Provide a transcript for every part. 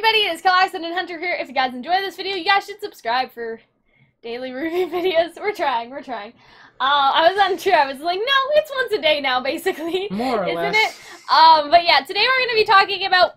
everybody, it's Calxiyn and Hunter here. If you guys enjoy this video, you guys should subscribe for daily RWBY videos. We're trying. I was untrue. I was like, no, it's once a day now, basically. More or isn't less. it? But yeah, today we're going to be talking about...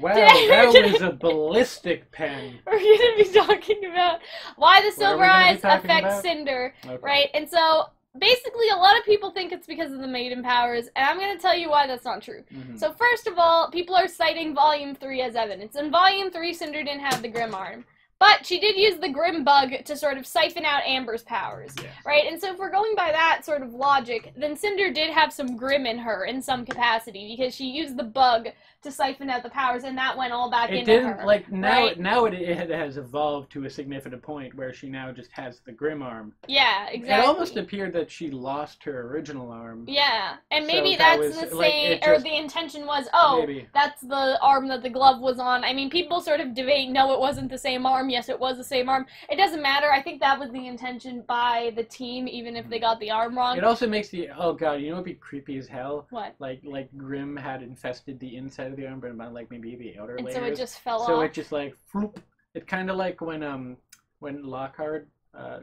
Wow, that was a ballistic pen. We're going to be talking about why the silver eyes affect about? Cinder, Okay. right? And so... basically, a lot of people think it's because of the maiden powers, and I'm going to tell you why that's not true. So first of all, people are citing Volume 3 as evidence. In Volume 3, Cinder didn't have the Grim Arm. But she did use the Grim Bug to sort of siphon out Amber's powers, right? And so if we're going by that sort of logic, then Cinder did have some Grim in her in some capacity, because she used the bug to siphon out the powers, and that went all back into her. It didn't, like, now, right? now it has evolved to a significant point where she now just has the Grim Arm. Yeah, exactly. It almost appeared that she lost her original arm. Yeah, and maybe So that's was, the like, same, just, or the intention was, oh, maybe. that's the arm that the glove was on. I mean, people sort of debate, no, it wasn't the same arm, yes, it was the same arm. It doesn't matter. I think that was the intention by the team, even if they got the arm wrong. It also makes the, oh god, you know what would be creepy as hell? What? Like Grim had infested the inside of the arm, but about, like, maybe the outer layers. And so it just fell off. So it just, like, floop. It kind of like when Lockhart,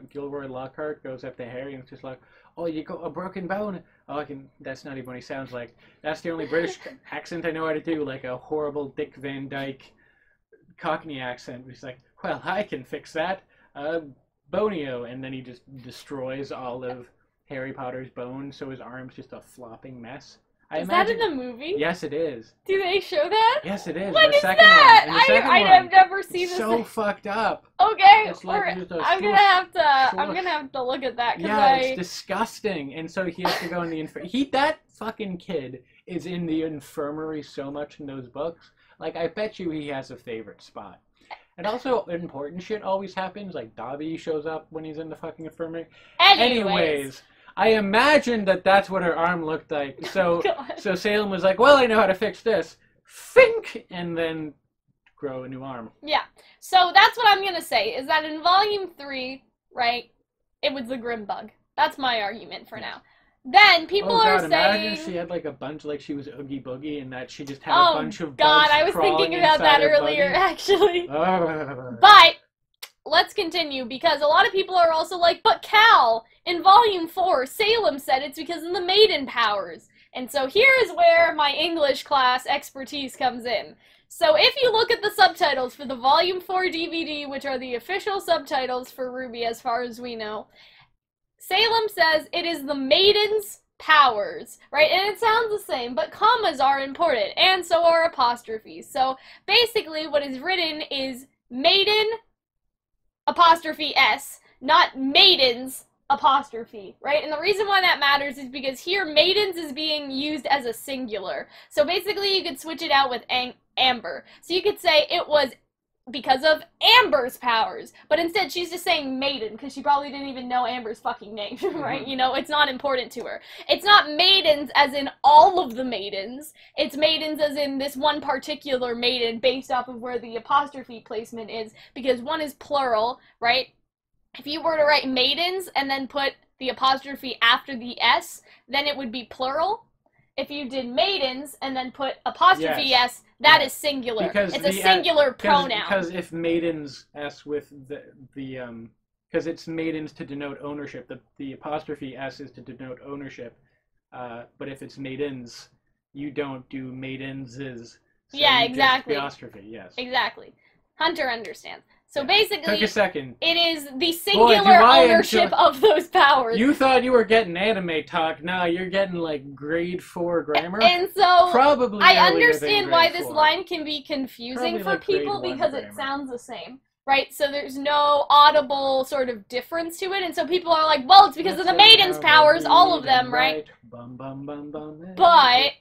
Gilroy Lockhart goes up to Harry and it's just like, oh, you got a broken bone. Oh, that's not even what he sounds like. That's the only British accent I know how to do, like a horrible Dick Van Dyke Cockney accent. He's like, well, I can fix that. Bonio. And then he just destroys all of Harry Potter's bones, so his arm's just a flopping mess. Is that in the movie? Yes, it is. Do they show that? Yes, it is. What the is second that? One. In the second one. I've never seen this. So fucked up. Okay, It's like just a I'm gonna have to look at that. Yeah, it's disgusting. And so he has to go in the infirmary. That fucking kid is in the infirmary so much in those books. Like, I bet you he has a favorite spot. And also, important shit always happens. Like, Dobby shows up when he's in the fucking infirmary. Anyways, I imagine that's what her arm looked like. So, so Salem was like, well, I know how to fix this. Fink! And then grow a new arm. Yeah. So that's what I'm going to say, is that in Volume 3, right, it was the Grim Bug. That's my argument for now. Then people are saying... imagine she had like a bunch, like she was Oogie Boogie, and that she just had a bunch of bugs I was thinking about that earlier, actually. But let's continue, because a lot of people are also like, but Cal, in Volume 4, Salem said it's because of the maiden powers. And so here is where my English class expertise comes in. So if you look at the subtitles for the Volume 4 DVD, which are the official subtitles for RWBY as far as we know, Salem says it is the maiden's powers, right? And it sounds the same, but commas are important, and so are apostrophes. So basically what is written is maiden apostrophe S, not maidens apostrophe, right? And the reason why that matters is because here maidens is being used as a singular. So basically you could switch it out with Amber. So you could say it was because of Amber's powers, but instead she's just saying maiden because she probably didn't even know Amber's fucking name, right? You know, it's not important to her. It's not maidens as in all of the maidens. It's maidens as in this one particular maiden based off of where the apostrophe placement is, because one is plural, right? If you were to write maidens and then put the apostrophe after the S, then it would be plural. If you did maidens and then put apostrophe S, that is singular. Because it's a singular pronoun. Because if maidens S with because it's maidens to denote ownership, the apostrophe S is to denote ownership. But if it's maidens, you don't do maidenses. So yeah, exactly. The apostrophe, yes. Exactly. Hunter understands. So basically, took a second. It is the singular ownership of those powers. You thought you were getting anime talk. Now you're getting like grade 4 grammar. And so probably I understand why this line can be confusing for people because it sounds the same. Right? So there's no audible sort of difference to it, and so people are like, well, it's because of the maiden's powers, all of them, right? But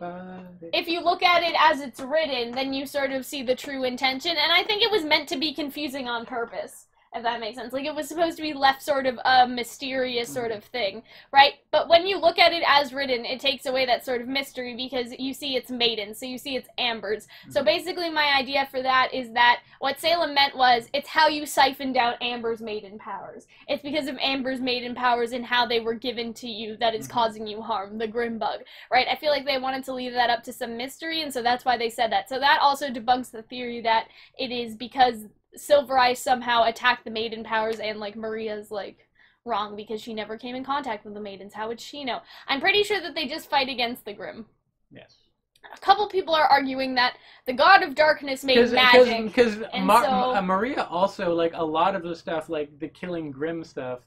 if you look at it as it's written, then you sort of see the true intention, and I think it was meant to be confusing on purpose. if that makes sense. Like, it was supposed to be left sort of a mysterious sort of thing, right? But when you look at it as written, it takes away that sort of mystery because you see it's maidens, so you see it's ambers. So basically my idea for that is that what Salem meant was, it's how you siphoned out Amber's maiden powers. It's because of Amber's maiden powers and how they were given to you that is causing you harm, the Grim Bug, right? I feel like they wanted to leave that up to some mystery, and so that's why they said that. So that also debunks the theory that it is because Silver Eye somehow attacked the maiden powers and, like, Maria's, like, wrong because she never came in contact with the maidens. How would she know? I'm pretty sure that they just fight against the Grimm. Yes. A couple people are arguing that the God of Darkness made magic. Because Maria also, like, a lot of the stuff, like, the killing Grimm stuff,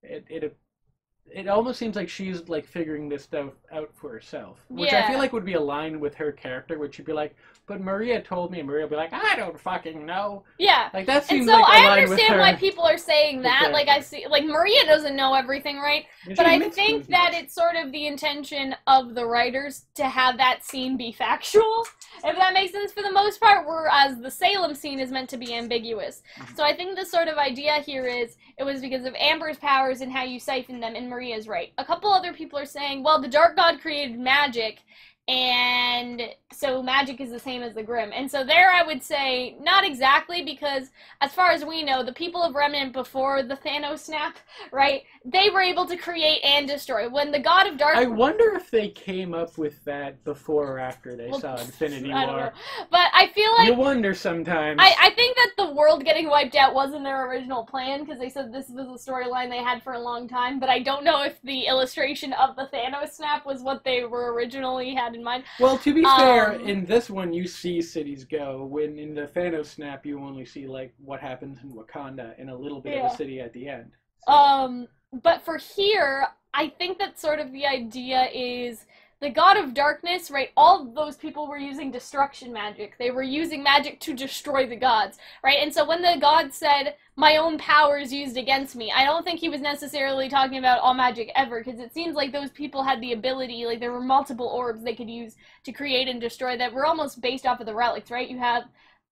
it almost seems like she's, like, figuring this stuff out for herself. Which I feel like would be aligned with her character, which she'd be like, but Maria told me, and Maria would be like, I don't fucking know. Yeah. Like, that seems and so like I aligned understand with why her. people are saying that. Like, I see, like, Maria doesn't know everything, right? But I think that it's sort of the intention of the writers to have that scene be factual, if that makes sense for the most part, whereas the Salem scene is meant to be ambiguous. So I think the sort of idea here is, it was because of Amber's powers and how you siphon them, and Maria's right. A couple other people are saying, well, the Dark God created magic, and so magic is the same as the Grimm. And so there I would say, not exactly, because as far as we know, the people of Remnant before the Thanos snap, right, they were able to create and destroy. When the God of Darkness... I wonder if they came up with that before or after they saw Infinity I don't War. know. But I feel like... You wonder sometimes. I think that the world getting wiped out wasn't their original plan, because they said this was a storyline they had for a long time, but I don't know if the illustration of the Thanos snap was what they were originally had in mind. Well, to be fair, in this one you see cities go, when in the Thanos snap you only see, like, what happens in Wakanda and a little bit of a city at the end. So. But for here, I think that sort of the idea is the God of Darkness, right? All of those people were using destruction magic. They were using magic to destroy the gods, right? And so when the god said, my own power is used against me, I don't think he was necessarily talking about all magic ever, because it seems like those people had the ability, like there were multiple orbs they could use to create and destroy that were almost based off of the relics, right? You have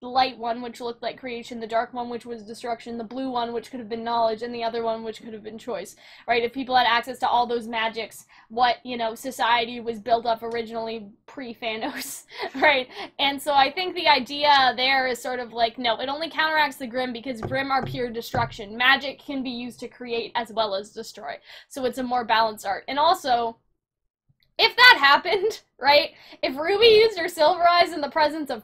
the light one, which looked like creation, the dark one, which was destruction, the blue one, which could have been knowledge, and the other one, which could have been choice, right? If people had access to all those magics, what, you know, society was built up originally pre-Thanos, right? And so I think the idea there is sort of like, no, it only counteracts the Grimm because Grimm are pure destruction. Magic can be used to create as well as destroy, so it's a more balanced art. And also, if that happened, right, if RWBY used her Silver Eyes in the presence of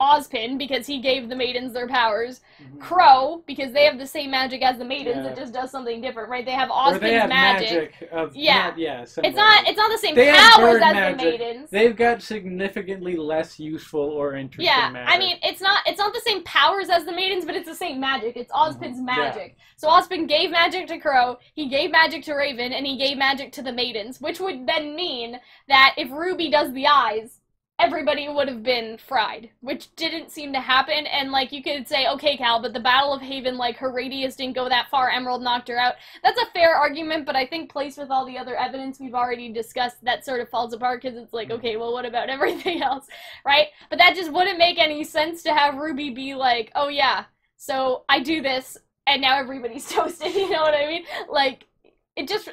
Ozpin, because he gave the maidens their powers, Crow, because they have the same magic as the maidens, it just does something different, right? They have Ozpin's magic. It's not the same powers as the maidens. They've got significantly less useful or interesting magic. I mean, it's not the same powers as the maidens, but it's the same magic. It's Ozpin's magic. So Ozpin gave magic to Crow, he gave magic to Raven, and he gave magic to the maidens, which would then mean that if RWBY does the eyes, everybody would have been fried, which didn't seem to happen. And, like, you could say, okay, Cal, but the Battle of Haven, like, her radius didn't go that far, Emerald knocked her out. That's a fair argument, but I think placed with all the other evidence we've already discussed, that sort of falls apart, because it's like, okay, well, what about everything else, right? But that just wouldn't make any sense to have RWBY be like, oh yeah, so I do this, and now everybody's toasted, you know what I mean? Like, it just,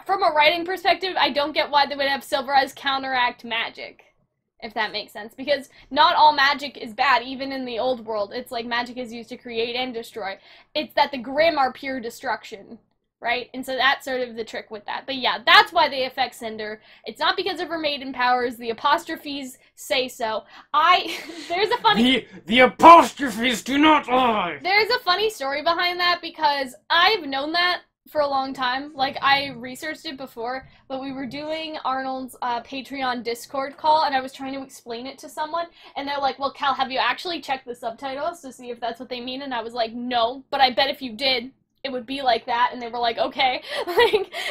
from a writing perspective, I don't get why they would have Silver Eyes counteract magic, if that makes sense, because not all magic is bad, even in the old world. It's like magic is used to create and destroy. It's that the Grimm are pure destruction, right? And so that's sort of the trick with that. But yeah, that's why they affect Cinder. It's not because of her maiden powers. The apostrophes say so. There's a funny... The apostrophes do not lie! There's a funny story behind that, because I've known that for a long time. Like, I researched it before, but we were doing Arnold's Patreon Discord call, and I was trying to explain it to someone, and they're like, well, Cal, have you actually checked the subtitles to see if that's what they mean? And I was like, no, but I bet if you did, it would be like that. And they were like, okay.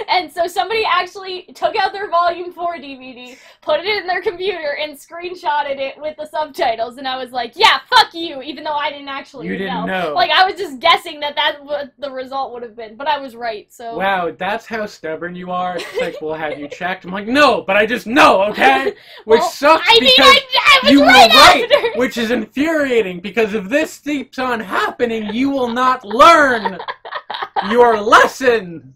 And so somebody actually took out their Volume 4 DVD, put it in their computer, and screenshotted it with the subtitles. And I was like, yeah, fuck you, even though I didn't actually know. You didn't know. Like, I was just guessing that that's what the result would have been. But I was right, so... Wow, that's how stubborn you are. It's like, well, have you checked? I'm like, no, but I just know, okay? Which sucks because I was you right were right. after. which is infuriating because if this keeps on happening, you will not learn your lesson.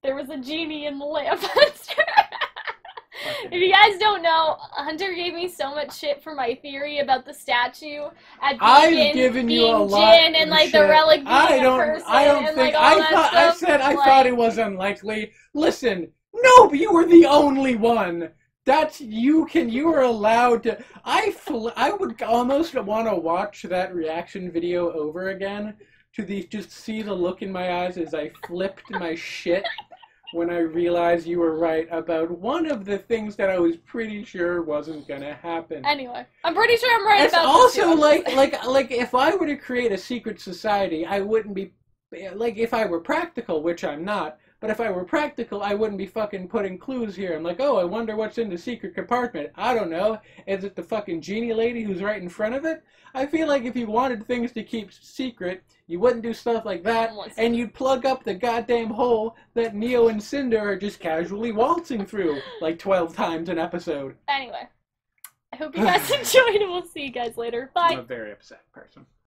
There was a genie in the lamp. If you guys don't know, Hunter gave me so much shit for my theory about the statue at I've given you a lot Jin and of like shit. the relic being I a don't person and think like all that I stuff. said I like, thought it was unlikely. Listen, no, but you were the only one. That's you were allowed to. I would almost want to watch that reaction video over again to just see the look in my eyes as I flipped my shit when I realized you were right about one of the things that I was pretty sure wasn't gonna happen. Anyway, I'm pretty sure I'm right It's about also this too. like if I were to create a secret society, I wouldn't be like if I were practical, which I'm not. But if I were practical, I wouldn't be fucking putting clues here. I'm like, oh, I wonder what's in the secret compartment. I don't know. Is it the fucking genie lady who's right in front of it? I feel like if you wanted things to keep secret, you wouldn't do stuff like that, and you'd plug up the goddamn hole that Neo and Cinder are just casually waltzing through like 12 times an episode. Anyway, I hope you guys enjoyed, and we'll see you guys later. Bye. I'm a very upset person.